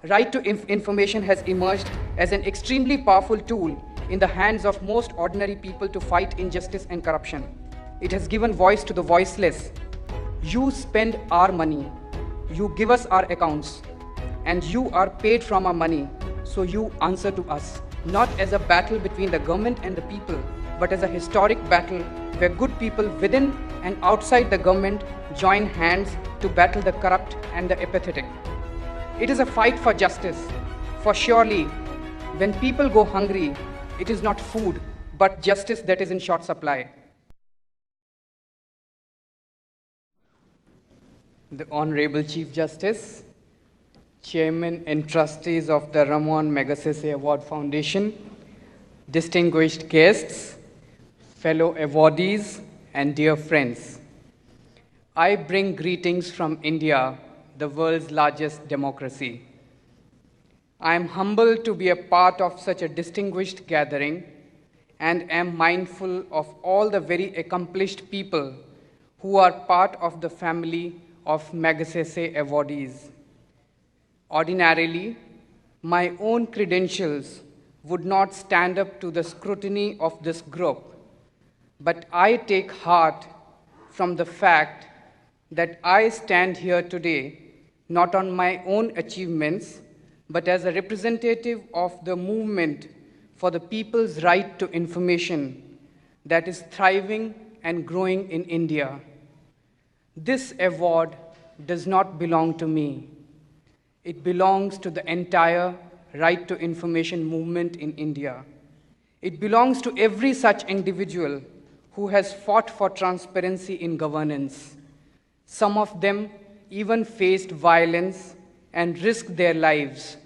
Right to information has emerged as an extremely powerful tool in the hands of most ordinary people to fight injustice and corruption. It has given voice to the voiceless. You spend our money, you give us our accounts, and you are paid from our money, so you answer to us. Not as a battle between the government and the people, but as a historic battle where good people within and outside the government join hands to battle the corrupt and the apathetic. It is a fight for justice, for surely when people go hungry, it is not food, but justice that is in short supply. The Honorable Chief Justice, Chairman and Trustees of the Ramon Magsaysay Award Foundation, distinguished guests, fellow awardees, and dear friends. I bring greetings from India, the world's largest democracy. I am humbled to be a part of such a distinguished gathering and am mindful of all the very accomplished people who are part of the family of Magsaysay awardees. Ordinarily, my own credentials would not stand up to the scrutiny of this group, but I take heart from the fact that I stand here today not on my own achievements, but as a representative of the movement for the people's right to information that is thriving and growing in India. This award does not belong to me. It belongs to the entire right to information movement in India. It belongs to every such individual who has fought for transparency in governance. Some of them even faced violence and risked their lives.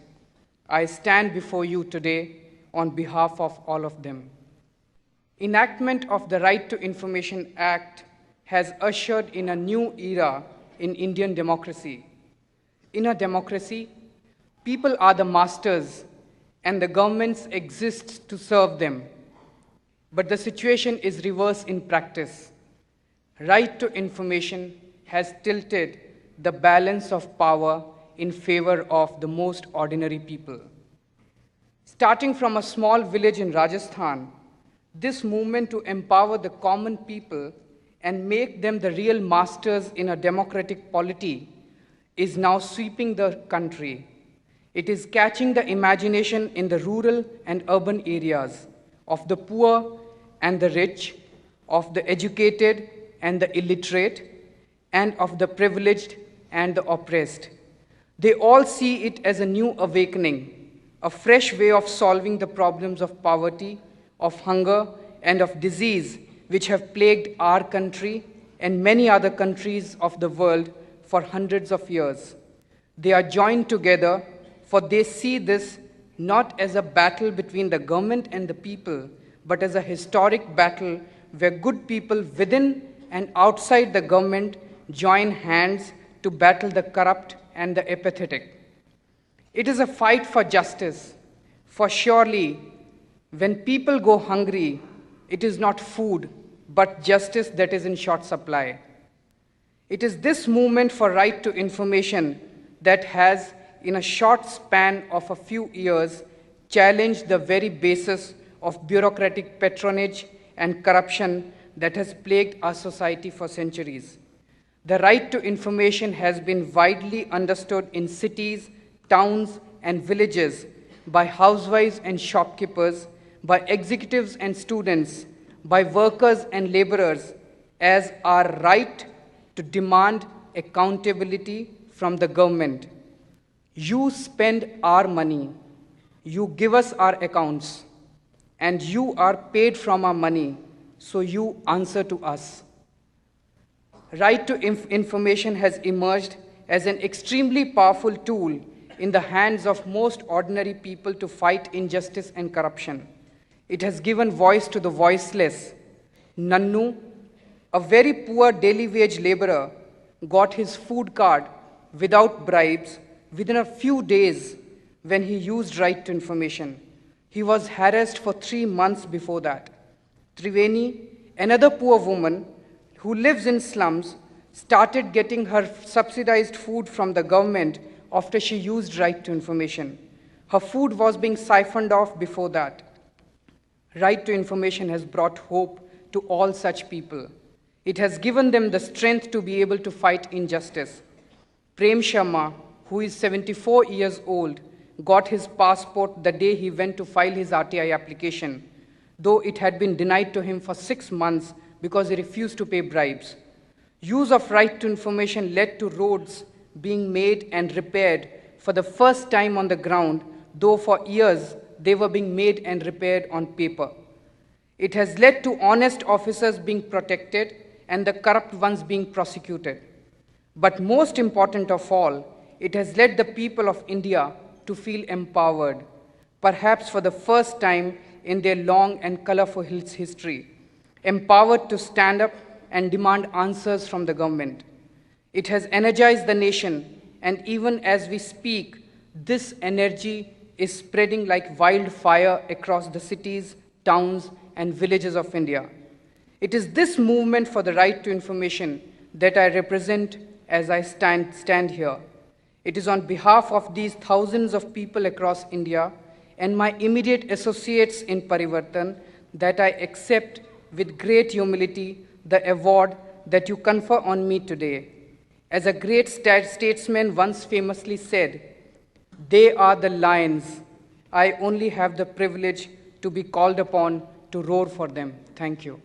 I stand before you today on behalf of all of them. Enactment of the Right to Information Act has ushered in a new era in Indian democracy. In a democracy, people are the masters and the governments exist to serve them. But the situation is reverse in practice. Right to information has tilted the balance of power in favor of the most ordinary people. Starting from a small village in Rajasthan, this movement to empower the common people and make them the real masters in a democratic polity is now sweeping the country. It is catching the imagination in the rural and urban areas of the poor and the rich, of the educated and the illiterate, and of the privileged and the oppressed. They all see it as a new awakening, a fresh way of solving the problems of poverty, of hunger, and of disease which have plagued our country and many other countries of the world for hundreds of years. They are joined together, for they see this not as a battle between the government and the people, but as a historic battle where good people within and outside the government join hands to battle the corrupt and the apathetic. It is a fight for justice, for surely when people go hungry, it is not food, but justice that is in short supply. It is this movement for right to information that has, in a short span of a few years, challenged the very basis of bureaucratic patronage and corruption that has plagued our society for centuries. The right to information has been widely understood in cities, towns, and villages by housewives and shopkeepers, by executives and students, by workers and laborers as our right to demand accountability from the government. You spend our money, you give us our accounts, and you are paid from our money, so you answer to us. Right to information has emerged as an extremely powerful tool in the hands of most ordinary people to fight injustice and corruption. It has given voice to the voiceless. Nannu, a very poor daily wage laborer, got his food card without bribes within a few days when he used right to information. He was harassed for 3 months before that. Triveni, another poor woman who lives in slums, started getting her subsidized food from the government after she used right to information. Her food was being siphoned off before that. Right to information has brought hope to all such people. It has given them the strength to be able to fight injustice. Prem Sharma, who is 74 years old, got his passport the day he went to file his RTI application, though it had been denied to him for 6 months because he refused to pay bribes. Use of right to information led to roads being made and repaired for the first time on the ground, though for years they were being made and repaired on paper. It has led to honest officers being protected and the corrupt ones being prosecuted. But most important of all, it has led the people of India to feel empowered, perhaps for the first time in their long and colorful history, empowered to stand up and demand answers from the government. It has energized the nation, and even as we speak, this energy is spreading like wildfire across the cities, towns, and villages of India. It is this movement for the right to information that I represent as I stand here. It is on behalf of these thousands of people across India and my immediate associates in Parivartan that I accept with great humility the award that you confer on me today. As a great statesman once famously said, "They are the lions. I only have the privilege to be called upon to roar for them." Thank you.